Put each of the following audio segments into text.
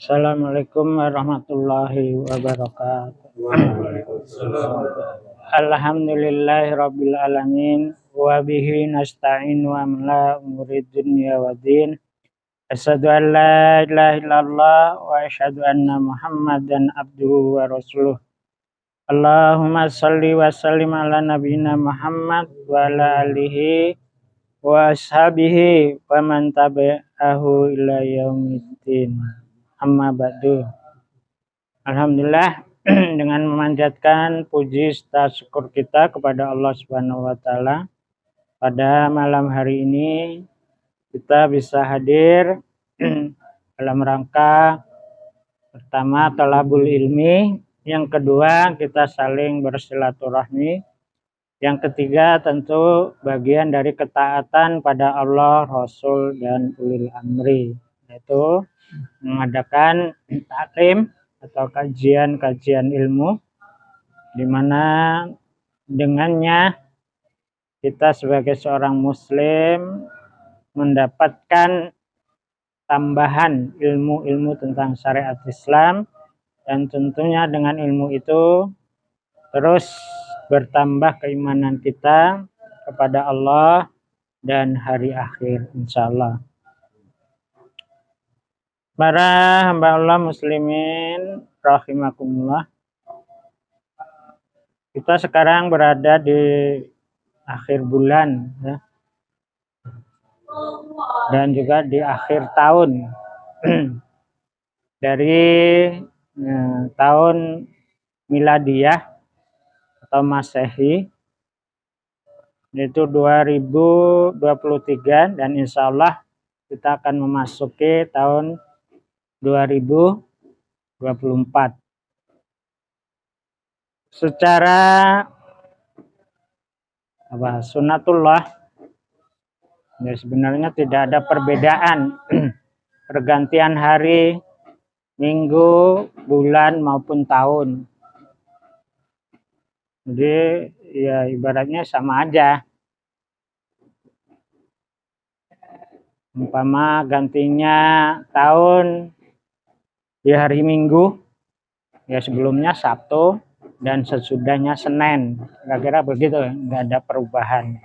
Assalamualaikum warahmatullahi wabarakatuh. Alhamdulillahirabbil alamin wa bihi nasta'in wa ala umuri dunya waddin. Asyhadu an la ilaha illallah wa asyhadu anna Muhammadan abduhu wa rasuluh. Allahumma shalli wa sallim ala nabiyyina Muhammad wa ala alihi wa ashabihi wa man tabi'ahu ila yaumiddin. Amma ba'du. Alhamdulillah, dengan memanjatkan puji serta syukur kita kepada Allah Subhanahu wa taala, pada malam hari ini kita bisa hadir dalam rangka pertama thalabul ilmi, yang kedua kita saling bersilaturahmi, yang ketiga tentu bagian dari ketaatan pada Allah, Rasul dan ulil amri, yaitu mengadakan taklim atau kajian-kajian ilmu, di mana dengannya kita sebagai seorang muslim mendapatkan tambahan ilmu-ilmu tentang syariat Islam, dan tentunya dengan ilmu itu terus bertambah keimanan kita kepada Allah dan hari akhir insyaallah. Para hamba Allah muslimin rahimakumullah, kita sekarang berada di akhir bulan ya, dan juga di akhir tahun dari tahun miladiyah atau masehi, yaitu 2023, dan insya Allah kita akan memasuki tahun 2024. Secara sunatullah, ya sebenarnya tidak ada perbedaan pergantian hari, minggu, bulan maupun tahun. Jadi ya ibaratnya sama aja. Umpama gantinya tahun di hari Minggu, ya sebelumnya Sabtu dan sesudahnya Senin, kira-kira begitu, nggak ada perubahan.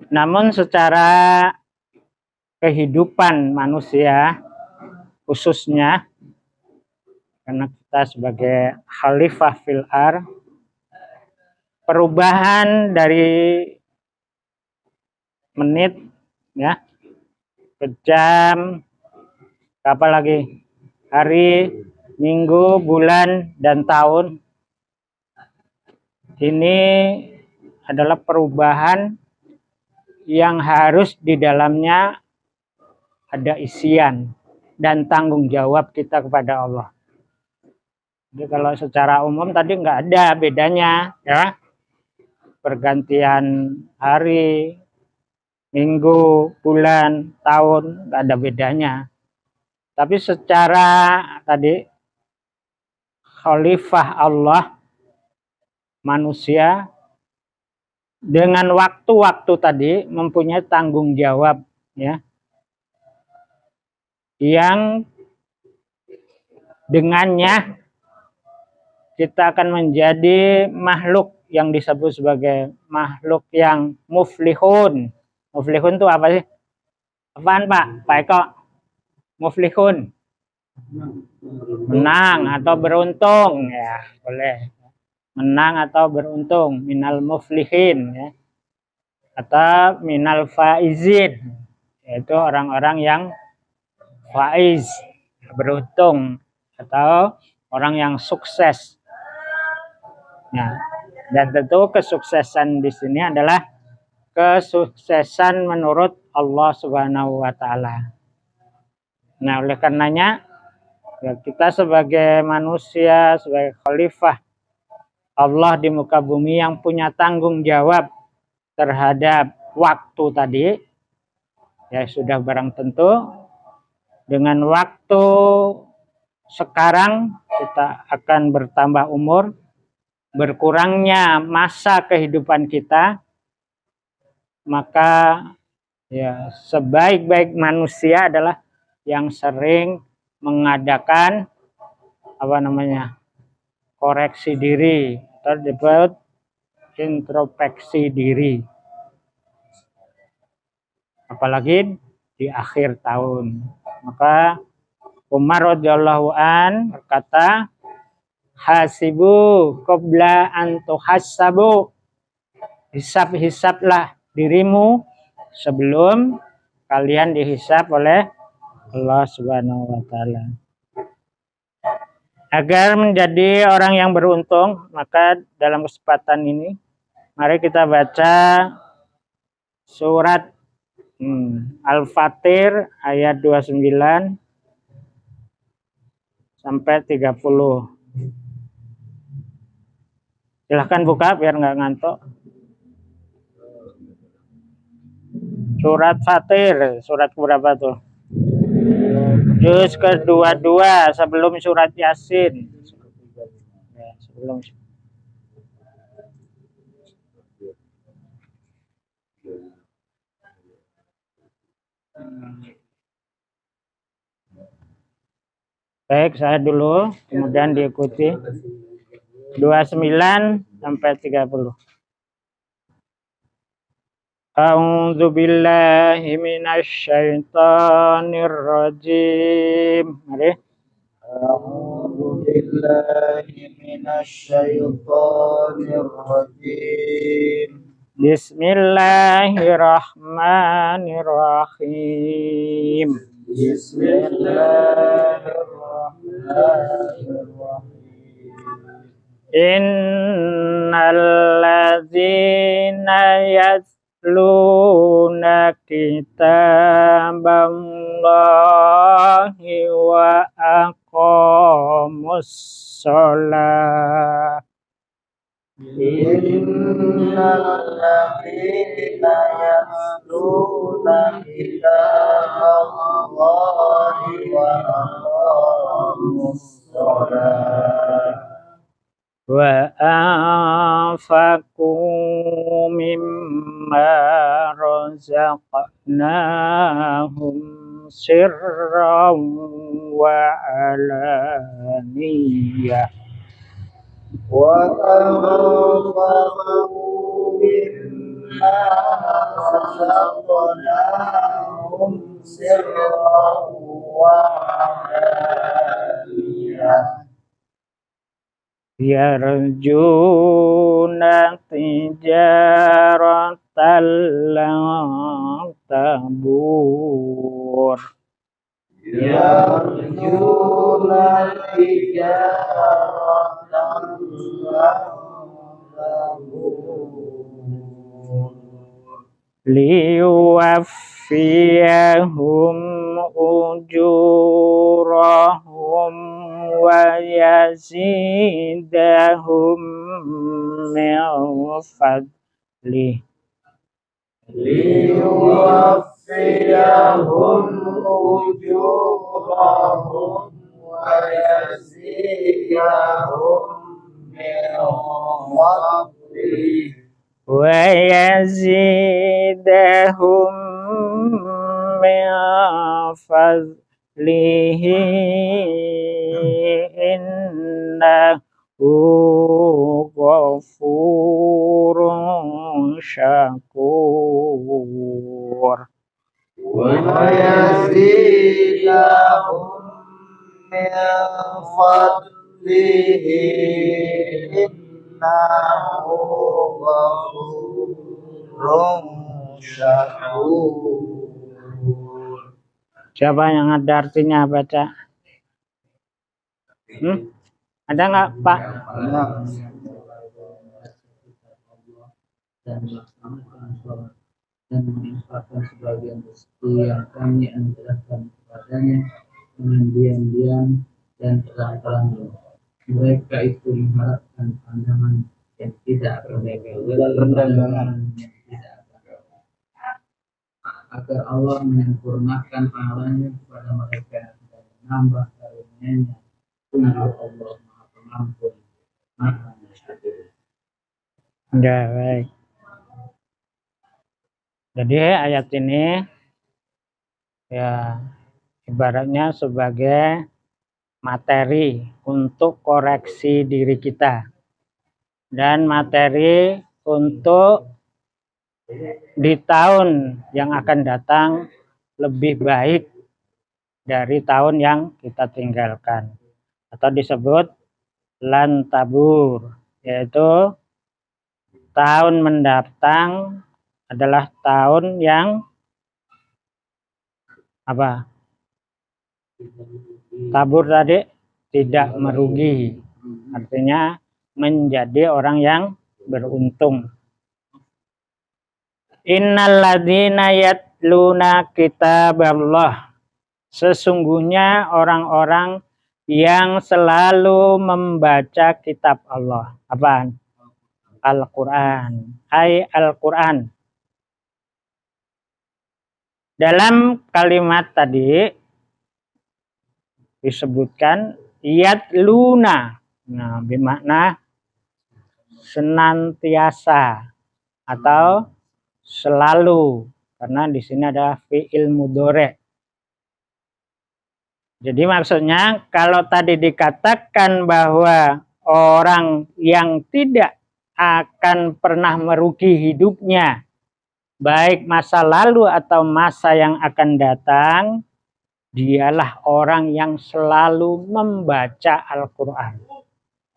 Namun secara kehidupan manusia khususnya, karena kita sebagai khalifah fil ardh, perubahan dari menit ya ke jam, apalagi hari, minggu, bulan, dan tahun, ini adalah perubahan yang harus di dalamnya ada isian dan tanggung jawab kita kepada Allah. Jadi kalau secara umum tadi nggak ada bedanya ya, pergantian hari, minggu, bulan, tahun, nggak ada bedanya. Tapi secara tadi khalifah Allah, manusia dengan waktu-waktu tadi mempunyai tanggung jawab ya, yang dengannya kita akan menjadi makhluk yang disebut sebagai makhluk yang muflihun. Muflihun itu apa sih? Apaan Pak Eko? Muflihun, menang atau beruntung ya, boleh menang atau beruntung, minal muflihin ya, atau minal faizin, yaitu orang-orang yang faiz, beruntung, atau orang yang sukses. Nah, dan tentu kesuksesan di sini adalah kesuksesan menurut Allah Subhanahu wa taala. Nah, oleh karenanya ya, kita sebagai manusia, sebagai khalifah Allah di muka bumi yang punya tanggung jawab terhadap waktu tadi, ya sudah barang tentu dengan waktu sekarang kita akan bertambah umur, berkurangnya masa kehidupan kita, maka ya sebaik-baik manusia adalah yang sering mengadakan koreksi diri atau disebut introspeksi diri, apalagi di akhir tahun. Maka Umar radhiyallahu an berkata, hasibu qabla an tuhassabu, hisab-hisablah dirimu sebelum kalian dihisab oleh Allah Subhanahu wa taala. Agar menjadi orang yang beruntung, maka dalam kesempatan ini mari kita baca surat Al-Fatir ayat 29 sampai 30. Silahkan buka biar nggak ngantuk. Surat Fatir, surat berapa tuh? Juz ke-22 sebelum surat Yasin. Ya, sebelum. Baik, saya dulu, kemudian diikuti 29 sampai 30. A'udzu billahi minasy syaithanir rajim. Mari. A'udzu billahi minasy syaithanir rajim. Bismillahirrahmanirrahim. Bismillahirrahmanirrahim. Innal ladzina yatluna kitaballahi wa aqamus shalah. Innal ladzina yatluna kitaballahi wa aqamus shalah Wa anfaqu mimma razaqnahum sirran wa alaniyah. Wa anfaqu mimma razaqnahum sirran wa alaniyah. Yarjuna tijaratan lan tabur. Yarjuna tijaratan lan tabur. Liwaffiyahum ujurahum wa yazidahum min fadlih. Liwaffiyahum ujurahum wa yazidahum min fadlih. Wa yazidahum min fadlihi innahu ghafurun syakur. Wa yazidahum min fadlihi innahu ghafurun syakur. Siapa yang ada artinya baca? Ada nggak, Pak? Dan melaksanakan sholat dan menginfakkan sebagian rezeki yang kami anugerahkan kepadanya dengan diam-diam dan terang-terangan. Mereka itu mengharapkan pandangan yang tidak berbeda yang tidak ada, agar Allah menyempurnakan pahalanya kepada mereka dan menambah karunia-Nya. Sungguh Allah Maha Pengampun, Maha Penyakur. Ya, baik. Jadi ayat ini ya Ibaratnya sebagai materi untuk koreksi diri kita dan materi untuk di tahun yang akan datang lebih baik dari tahun yang kita tinggalkan, atau disebut lan tabur, yaitu tahun mendatang adalah tahun yang apa? Tabur tadi tidak merugi, artinya menjadi orang yang beruntung. Innal ladzina yatluna kitaballah, sesungguhnya orang-orang yang selalu membaca kitab Allah. Apaan? Al-Quran. Al-Quran. Dalam kalimat tadi disebutkan yatluna. Nah, bermakna senantiasa atau selalu, karena di sini ada fi'il mudhari'. Jadi maksudnya kalau tadi dikatakan bahwa orang yang tidak akan pernah merugi hidupnya, baik masa lalu atau masa yang akan datang, dialah orang yang selalu membaca Al-Quran.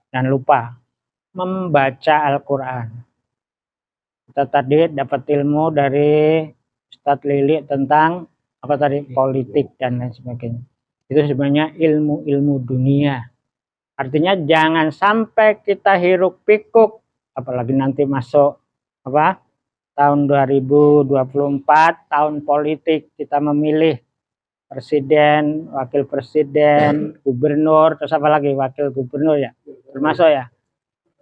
Jangan lupa, membaca Al-Quran. Kita tadi dapat ilmu dari Ustadz Lili tentang apa tadi, politik dan lain sebagainya. Itu sebenarnya ilmu-ilmu dunia. Artinya jangan sampai kita hiruk pikuk, apalagi nanti masuk apa tahun 2024, tahun politik, kita memilih presiden, wakil presiden, gubernur, terus apa lagi, wakil gubernur ya, termasuk ya,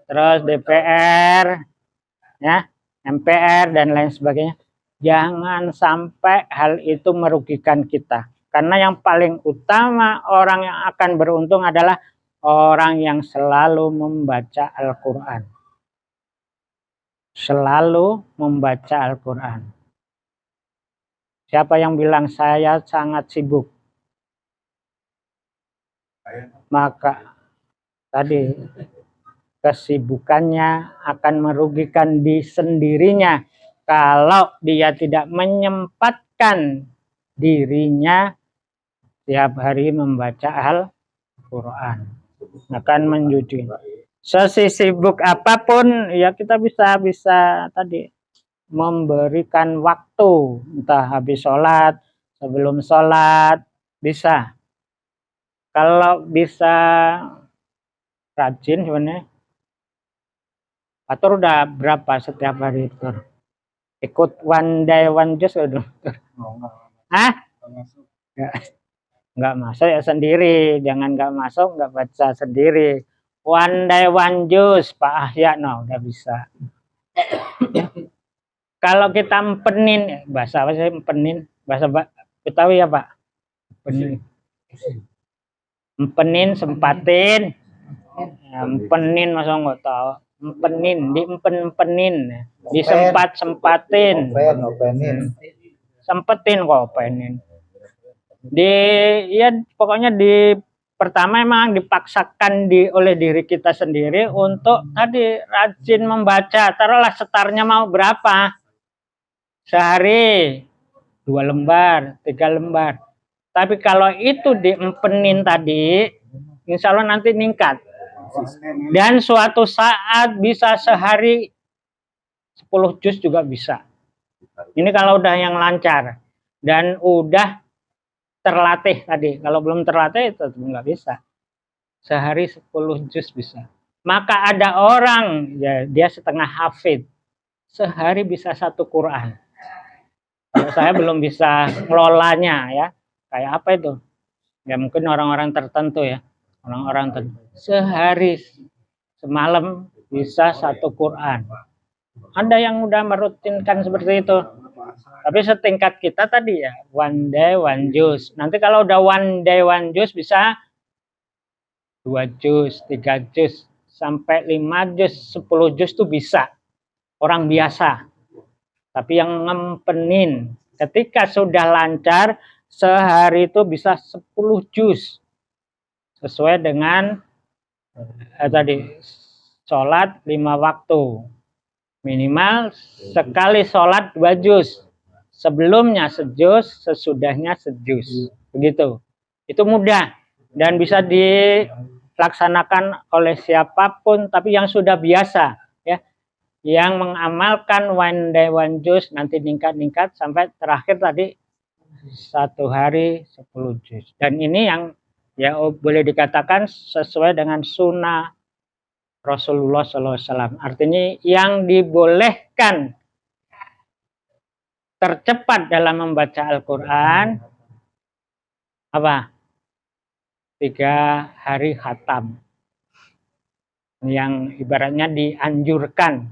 terus DPR, ya, MPR dan lain sebagainya. Jangan sampai hal itu merugikan kita. Karena yang paling utama orang yang akan beruntung adalah orang yang selalu membaca Al-Quran. Selalu membaca Al-Quran. Siapa yang bilang saya sangat sibuk? Maka tadi kesibukannya akan merugikan di sendirinya kalau dia tidak menyempatkan dirinya tiap hari membaca Al-Quran, akan menjudi. Sesibuk apapun ya kita bisa tadi memberikan waktu, entah habis sholat, sebelum sholat, bisa. Kalau bisa rajin sebenarnya. Atur udah berapa setiap hari itu? Ikut one day one juice udah? Hah? Nggak masuk ya sendiri, jangan nggak masuk nggak baca sendiri. One day one juice Pak Ahya, no udah bisa. Kalau kita empenin, bahasa apa sih empenin? Bahasa Betawi ya Pak? Empenin, sempatin, empenin masa nggak tahu. Empenin, diempenin, disempat-sempatin, sempetin kok penin. Ya pokoknya pertama emang dipaksakan oleh diri kita sendiri untuk tadi rajin membaca. Taruhlah setarnya mau berapa sehari, 2 lembar, 3 lembar. Tapi kalau itu diempenin tadi, insya Allah nanti meningkat. Dan suatu saat bisa sehari 10 juz juga bisa. Ini kalau udah yang lancar dan udah terlatih tadi. Kalau belum terlatih itu nggak bisa. Sehari 10 juz bisa. Maka ada orang ya dia setengah hafid, sehari bisa 1 Quran. Kalau saya belum bisa ngelolanya ya. Kayak apa itu? Ya mungkin orang-orang tertentu ya. Orang-orang tertentu. Sehari semalam bisa 1 Quran. Ada yang udah merutinkan seperti itu. Tapi setingkat kita tadi ya, one day one juz. Nanti kalau udah one day one juz bisa 2 juz, 3 juz, sampai 5 juz, 10 juz tuh bisa. Orang biasa. Tapi yang ngempenin, ketika sudah lancar, sehari itu bisa 10 juz sesuai dengan tadi sholat 5 waktu, minimal sekali sholat 2 juz, sebelumnya sejuz, sesudahnya sejuz, begitu. Itu mudah dan bisa dilaksanakan oleh siapapun, tapi yang sudah biasa ya, yang mengamalkan one day one juz, nanti meningkat sampai terakhir tadi 1 hari 10 juz. Dan ini yang ya boleh dikatakan sesuai dengan sunnah Rasulullah SAW. Artinya yang dibolehkan tercepat dalam membaca Al-Quran apa? 3 hari khatam. Yang ibaratnya dianjurkan,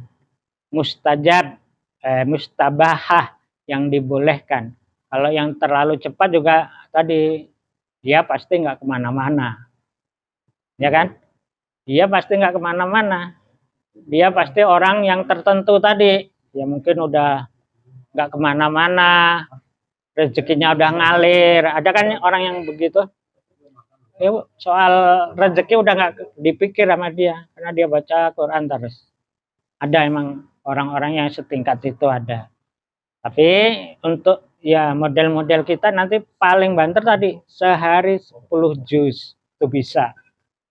mustabahah yang dibolehkan. Kalau yang terlalu cepat juga tadi dia pasti nggak kemana-mana, ya kan? Dia pasti nggak kemana-mana. Dia pasti orang yang tertentu tadi, ya mungkin udah nggak kemana-mana, rezekinya udah ngalir. Ada kan orang yang begitu? Soal rezeki udah nggak dipikir sama dia, karena dia baca Quran terus. Ada emang orang-orang yang setingkat itu ada. Tapi untuk ya model-model kita nanti paling banter tadi sehari 10 juz itu bisa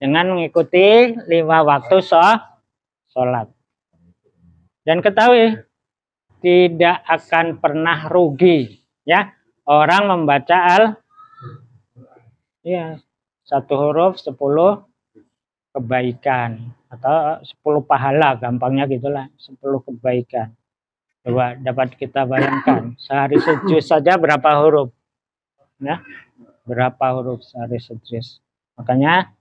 dengan mengikuti 5 waktu sholat. Dan ketahui tidak akan pernah rugi ya orang membaca ya 1 huruf 10 kebaikan atau 10 pahala, gampangnya gitulah, 10 kebaikan. Coba dapat kita bayangkan, sehari sejuz saja berapa huruf? Ya, berapa huruf sehari sejuz? Makanya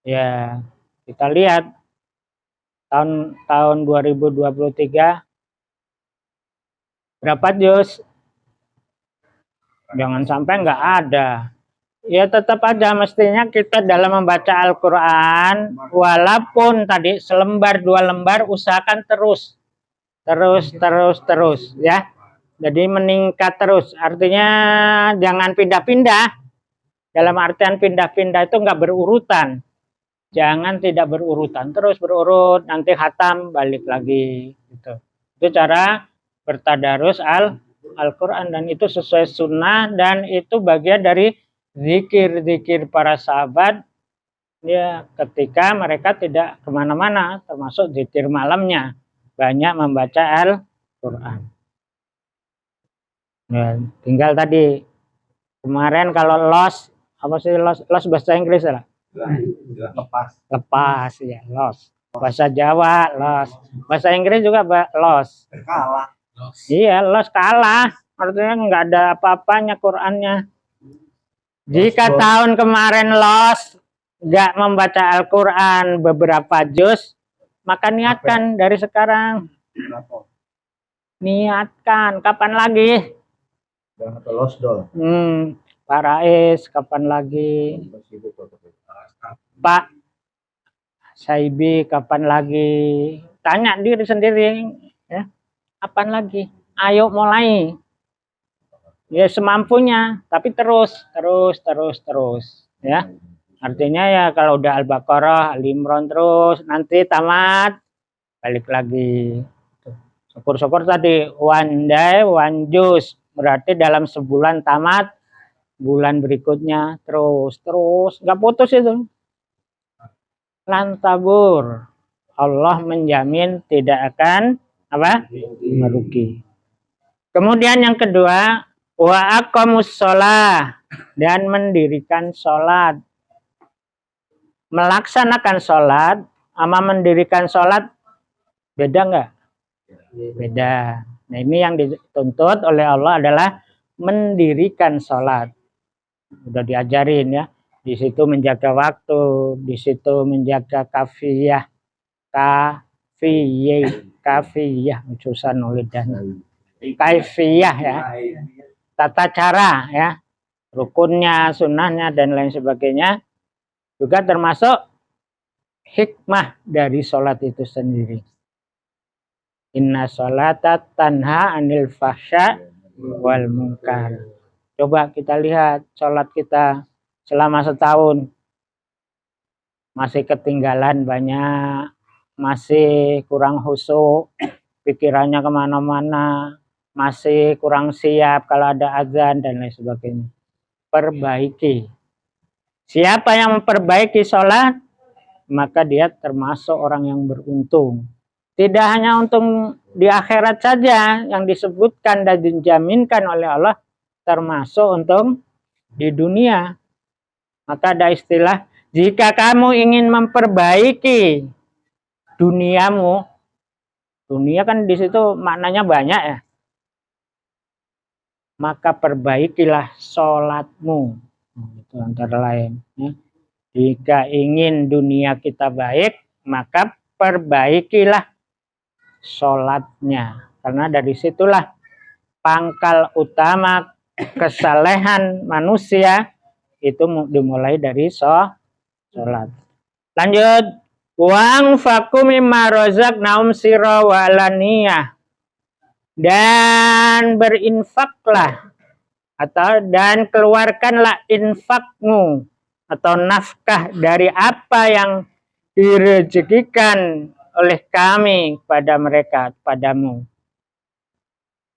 ya kita lihat tahun 2023 berapa juz? Jangan sampai nggak ada. Ya tetap aja mestinya kita dalam membaca Al-Quran, walaupun tadi selembar 2 lembar, usahakan terus ya. Jadi meningkat terus, artinya jangan pindah-pindah. Dalam artian pindah-pindah itu nggak berurutan, jangan tidak berurutan, terus berurut, nanti khatam balik lagi gitu. Itu cara bertadarus Al-Quran, dan itu sesuai sunnah, dan itu bagian dari zikir-zikir para sahabat ya ketika mereka tidak kemana-mana, termasuk zikir malamnya banyak membaca Al-Quran. Ya, tinggal tadi kemarin kalau loss, apa sih loss bahasa Inggris lah? Lepas ya, loss. Bahasa Jawa loss. Bahasa Inggris juga loss. Kalah. Iya, loss kalah. Artinya nggak ada apa-apanya Qurannya. Jika tahun kemarin loss nggak membaca Al-Quran beberapa juz, maka niatkan dari sekarang. Niatkan. Kapan lagi? Pak Rais, kapan lagi? Pak Saibi, kapan lagi? Tanya diri sendiri, ya. Kapan lagi? Ayo mulai. Ya semampunya, tapi terus, ya. Artinya ya kalau udah Al-Baqarah, Al-Imran terus, nanti tamat, balik lagi. Syukur-syukur tadi one day one juz, berarti dalam sebulan tamat, bulan berikutnya terus, nggak putus itu. Lantabur, Allah menjamin tidak akan apa? Merugi. Kemudian yang kedua, wa aqamus shalah, dan mendirikan sholat. Melaksanakan sholat sama mendirikan sholat beda nggak? Beda. Nah ini yang dituntut oleh Allah adalah mendirikan sholat. Udah diajarin ya. Di situ menjaga waktu, di situ menjaga kafiyah, susah nulis dan kaifiyah ya, tata cara ya, rukunnya, sunnahnya dan lain sebagainya, juga termasuk hikmah dari sholat itu sendiri. Inna sholata tanha anil fahsya wal munkar. Coba kita lihat sholat kita selama setahun. Masih ketinggalan banyak, masih kurang khusyuk, pikirannya kemana-mana, masih kurang siap kalau ada azan dan lain sebagainya. Perbaiki. Siapa yang memperbaiki sholat, maka dia termasuk orang yang beruntung. Tidak hanya untung di akhirat saja yang disebutkan dan dijaminkan oleh Allah, termasuk untung di dunia. Maka ada istilah, jika kamu ingin memperbaiki duniamu, dunia kan di situ maknanya banyak ya, maka perbaikilah sholatmu. Itu antara lain. Jika ingin dunia kita baik, maka perbaikilah sholatnya. Karena dari situlah pangkal utama kesalehan manusia itu dimulai dari sholat. Lanjut. Wang faku mimma razaqnahum sirra wa alaniyah. Dan berinfaklah dan keluarkanlah infakmu atau nafkah dari apa yang direzekikan oleh kami pada mereka, padamu.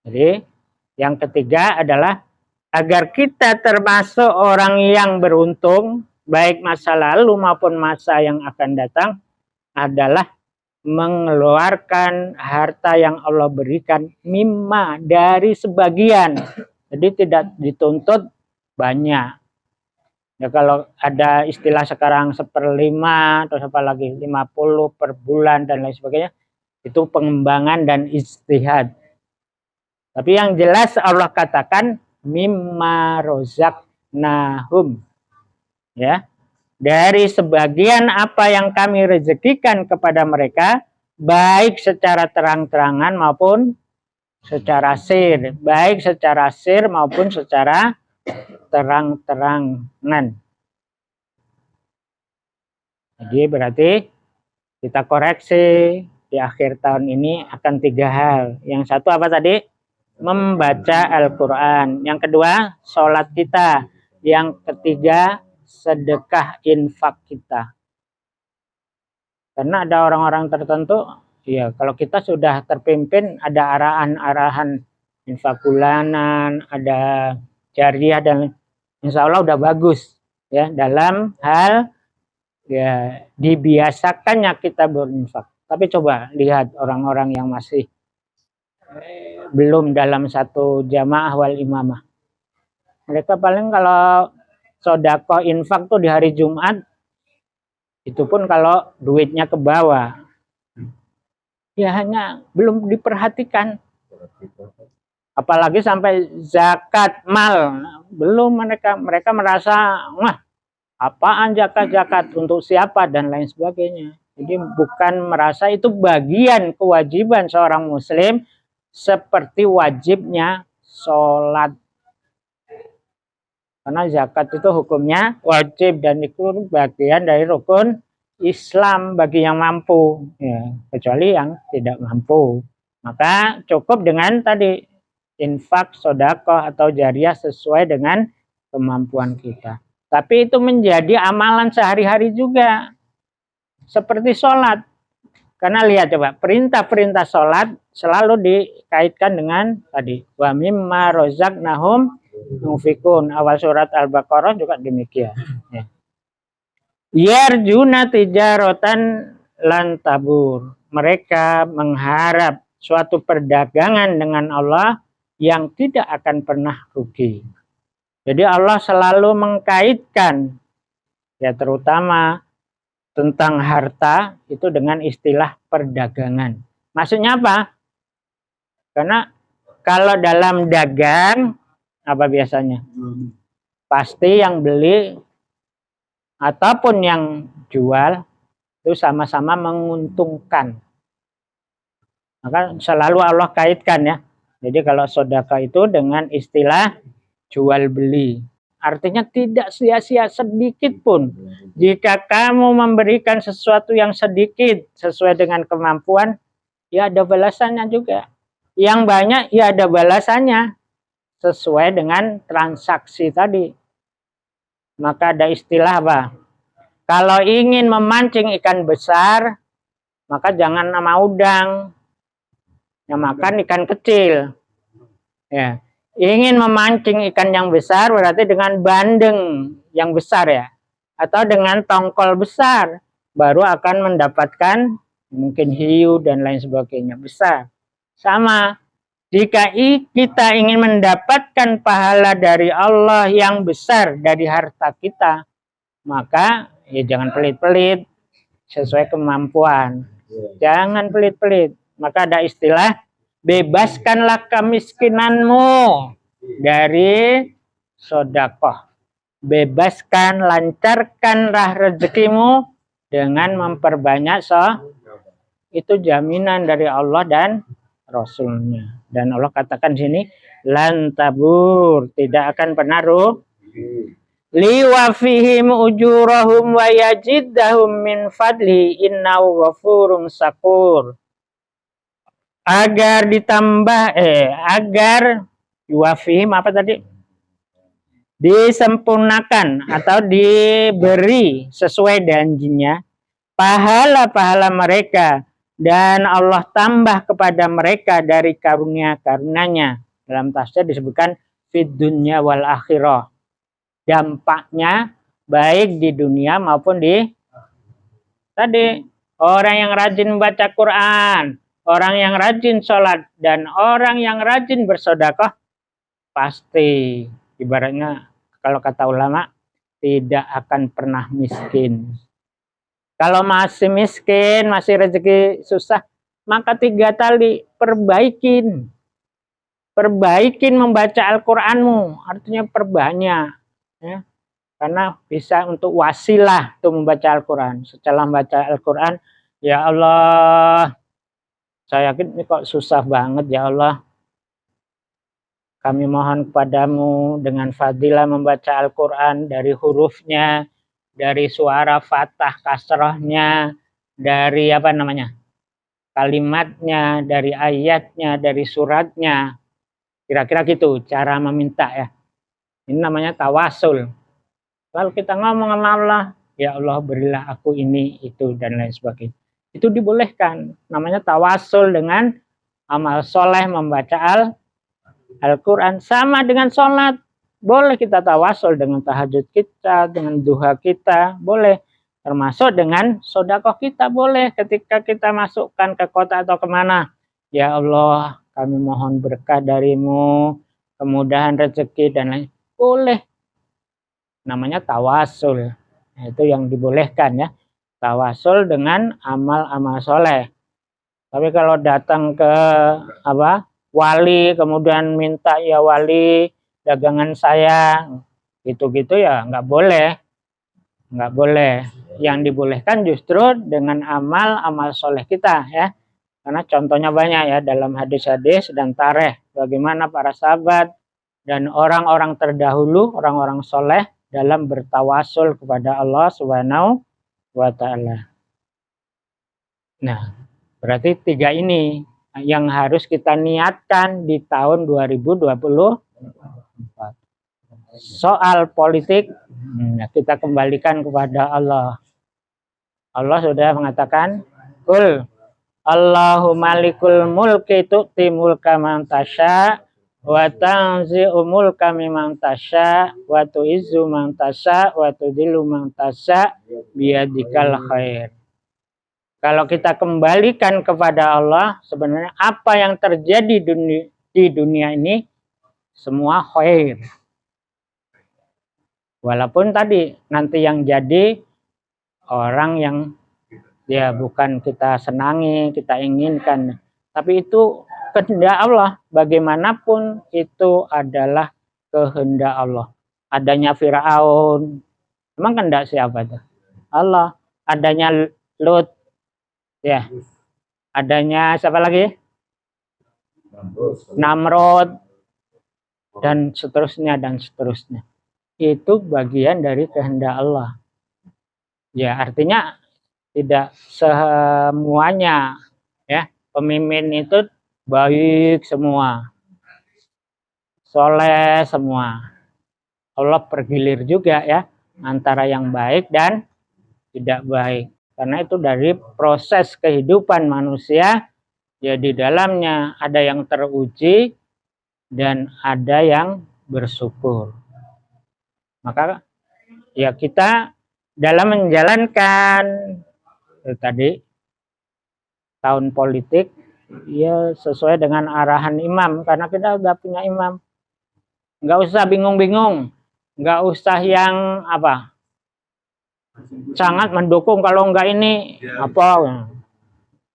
Jadi yang ketiga adalah agar kita termasuk orang yang beruntung, baik masa lalu maupun masa yang akan datang, adalah mengeluarkan harta yang Allah berikan mimma dari sebagian. Jadi tidak dituntut banyak. Ya kalau ada istilah sekarang 1/5 atau apalagi 50 per bulan dan lain sebagainya, itu pengembangan dan ijtihad. Tapi yang jelas Allah katakan mimma rozaqnahum. Ya. Dari sebagian apa yang kami rezekikan kepada mereka, baik secara terang-terangan maupun secara sir, baik secara sir maupun secara terang-terangan. Jadi berarti kita koreksi di akhir tahun ini akan 3 hal. Yang satu apa tadi? Membaca Al-Quran. Yang kedua, sholat kita. Yang ketiga, sedekah infak kita. Karena ada orang-orang tertentu, ya kalau kita sudah terpimpin, ada arahan-arahan infak bulanan, ada jariah, dan insya Allah udah bagus ya dalam hal ya dibiasakannya kita berinfak. Tapi coba lihat orang-orang yang masih belum dalam satu jamaah wal imamah. Mereka paling kalau sodako infak tuh di hari Jumat, itu pun kalau duitnya ke bawah. Ya hanya belum diperhatikan. Apalagi sampai zakat mal, belum mereka merasa, wah apaan zakat untuk siapa dan lain sebagainya. Jadi bukan merasa itu bagian kewajiban seorang muslim seperti wajibnya sholat. Karena zakat itu hukumnya wajib dan itu bagian dari rukun Islam bagi yang mampu, ya, kecuali yang tidak mampu. Maka cukup dengan tadi infak, sodakoh atau jariah sesuai dengan kemampuan kita. Tapi itu menjadi amalan sehari-hari juga. Seperti sholat. Karena lihat coba, perintah-perintah sholat selalu dikaitkan dengan tadi. Wa mimma rozaqnahum yunfikun. Awal surat Al-Baqarah juga demikian. Ya. Yarjuna tijaratan lan tabur. Mereka mengharap suatu perdagangan dengan Allah yang tidak akan pernah rugi. Jadi Allah selalu mengkaitkan ya terutama tentang harta itu dengan istilah perdagangan. Maksudnya apa? Karena kalau dalam dagang apa biasanya? Pasti yang beli ataupun yang jual itu sama-sama menguntungkan. Maka selalu Allah kaitkan ya. Jadi kalau sedekah itu dengan istilah jual beli. Artinya tidak sia-sia sedikit pun. Jika kamu memberikan sesuatu yang sedikit sesuai dengan kemampuan, ya ada balasannya juga. Yang banyak, ya ada balasannya. sesuai dengan transaksi tadi. Maka ada istilah apa? Kalau ingin memancing ikan besar, maka jangan nama udang, yang makan ikan kecil. Ya. Ingin memancing ikan yang besar berarti dengan bandeng yang besar ya, atau dengan tongkol besar, baru akan mendapatkan mungkin hiu dan lain sebagainya besar. Sama, jika kita ingin mendapatkan pahala dari Allah yang besar dari harta kita, maka ya jangan pelit-pelit, sesuai kemampuan. Jangan pelit-pelit. Maka ada istilah, bebaskanlah kemiskinanmu dari sedekah. Bebaskan, lancarkanlah rezekimu dengan memperbanyak itu jaminan dari Allah dan Rasulnya. Dan Allah katakan sini, lan tabur, tidak akan pernah liwafihim ujurahum wa yajiddahum min fadli innahu ghafurun syakur. Agar ditambah agar yuwafihim apa tadi? Disempurnakan atau diberi sesuai janjinya pahala-pahala mereka, dan Allah tambah kepada mereka dari karunia-karunia-Nya. Dalam tafsir disebutkan fid dunya wal akhirah. Dampaknya baik di dunia maupun di tadi, orang yang rajin membaca Quran, orang yang rajin sholat, dan orang yang rajin bersedekah, pasti ibaratnya kalau kata ulama tidak akan pernah miskin. Kalau masih miskin, masih rezeki susah, maka 3 kali perbaikin membaca Al-Quranmu, artinya perbanyak. Ya, karena bisa untuk wasilah untuk membaca Al-Quran. Setelah membaca Al-Quran, ya Allah, saya yakin ini kok susah banget ya Allah. Kami mohon kepadamu dengan fadilah membaca Al-Quran, dari hurufnya, dari suara fathah kasrahnya, dari apa namanya, kalimatnya, dari ayatnya, dari suratnya. Kira-kira gitu cara meminta ya. Ini namanya tawasul. Lalu kita ngomong sama Allah, ya Allah berilah aku ini, itu, dan lain sebagainya. Itu dibolehkan. Namanya tawasul dengan amal soleh membaca Al-Quran. Sama dengan sholat. Boleh kita tawasul dengan tahajud kita, dengan duha kita, boleh. Termasuk dengan sedekah kita, boleh. Ketika kita masukkan ke kota atau kemana, ya Allah kami mohon berkah darimu, kemudahan rezeki dan lain, boleh. Namanya tawasul. Nah, itu yang dibolehkan ya. Tawasul dengan amal-amal soleh. Tapi kalau datang ke wali kemudian minta, ya wali dagangan saya, gitu-gitu ya nggak boleh. Nggak boleh. Yang dibolehkan justru dengan amal-amal soleh kita ya. Karena contohnya banyak ya dalam hadis-hadis dan tarikh. Bagaimana para sahabat dan orang-orang terdahulu, orang-orang soleh dalam bertawasul kepada Allah Subhanahu wa Ta'ala. Nah, berarti 3 ini yang harus kita niatkan di tahun 2024. Soal politik, kita kembalikan kepada Allah. Allah sudah mengatakan, Qul Allahu malikul mulki tu'ti mulka man tasya wa tanzi'u mulka mimman tasya wa tu'izzu man tasya wa tudhillu man tasya biyadikal khair. Kalau kita kembalikan kepada Allah, sebenarnya apa yang terjadi di dunia ini semua khair. Walaupun tadi nanti yang jadi orang yang ya bukan kita senangi, kita inginkan, tapi itu kehendak Allah. Bagaimanapun itu adalah kehendak Allah. Adanya Firaun, emang kehendak siapa itu? Allah. Adanya Lut, ya. Adanya siapa lagi? Namrud, dan seterusnya dan seterusnya. Itu bagian dari kehendak Allah. Ya, artinya tidak semuanya ya pemimpin itu baik semua. soleh semua. Allah pergilir juga ya antara yang baik dan tidak baik. Karena itu dari proses kehidupan manusia, ya di dalamnya ada yang teruji dan ada yang bersyukur. Maka ya kita dalam menjalankan tadi tahun politik ya sesuai dengan arahan imam, karena kita udah punya imam. Nggak usah bingung-bingung, nggak usah yang apa sangat mendukung, kalau nggak ini apa,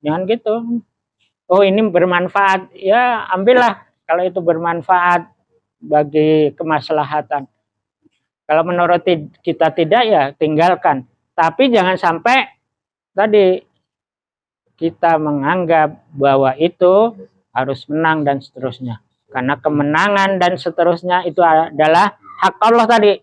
jangan gitu. Oh ini bermanfaat, ya ambillah kalau itu bermanfaat bagi kemaslahatan. Kalau menurut kita tidak, ya tinggalkan. Tapi jangan sampai tadi kita menganggap bahwa itu harus menang dan seterusnya. Karena kemenangan dan seterusnya itu adalah hak Allah tadi.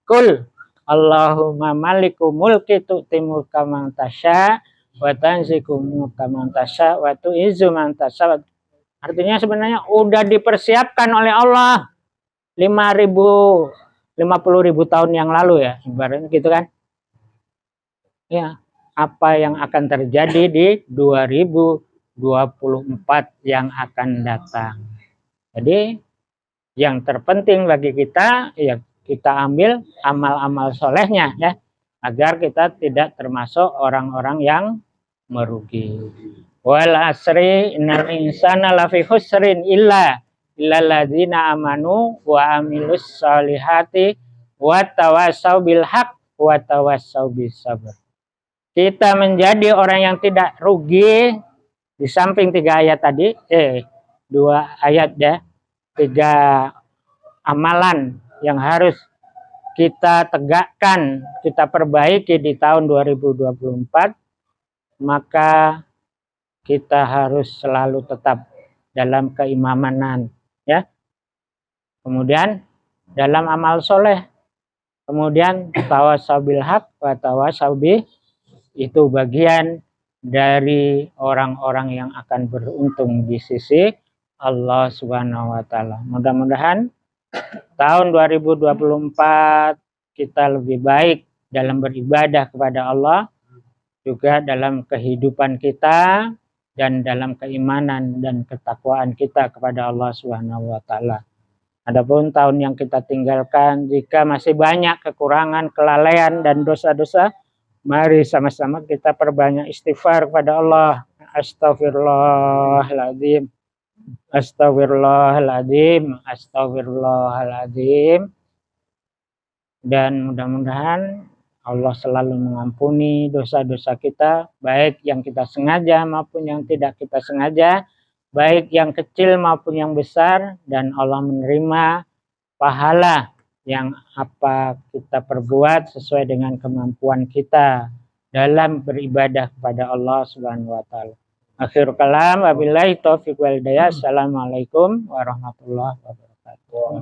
Kul Allahumma maliku mulki tu'ti mulka man tasya wa tanziku mulka man tasya wa tu'izzu man tasya. Artinya sebenarnya udah dipersiapkan oleh Allah 50.000 tahun yang lalu ya, ibaratnya gitu kan. Ya, apa yang akan terjadi di 2024 yang akan datang. Jadi yang terpenting bagi kita ya kita ambil amal-amal solehnya ya, agar kita tidak termasuk orang-orang yang merugi. Wal asri innal insana lafi khusrin illa illalladzina amanu wa amilus solihati wa tawassau bil haq wa tawassau bis sabr. Kita menjadi orang yang tidak rugi di samping 3 ayat tadi, 2 ayat ya, 3 amalan yang harus kita tegakkan, kita perbaiki di tahun 2024, maka kita harus selalu tetap dalam keimanan ya. Kemudian dalam amal soleh, kemudian tawasau bil haq wa tawasau bi, itu bagian dari orang-orang yang akan beruntung di sisi Allah Subhanahu wa taala. Mudah-mudahan tahun 2024 kita lebih baik dalam beribadah kepada Allah, juga dalam kehidupan kita dan dalam keimanan dan ketakwaan kita kepada Allah Subhanahu wa taala. Adapun tahun yang kita tinggalkan, jika masih banyak kekurangan, kelalaian dan dosa-dosa, mari sama-sama kita perbanyak istighfar kepada Allah. Astagfirullahaladzim, astagfirullahaladzim, astagfirullahaladzim. Dan mudah-mudahan Allah selalu mengampuni dosa-dosa kita, baik yang kita sengaja maupun yang tidak kita sengaja, baik yang kecil maupun yang besar, dan Allah menerima pahala yang apa kita perbuat sesuai dengan kemampuan kita dalam beribadah kepada Allah Subhanahu wa taala. Akhir kalam, wabillahi taufiq wal hidayah. Assalamualaikum warahmatullahi wabarakatuh.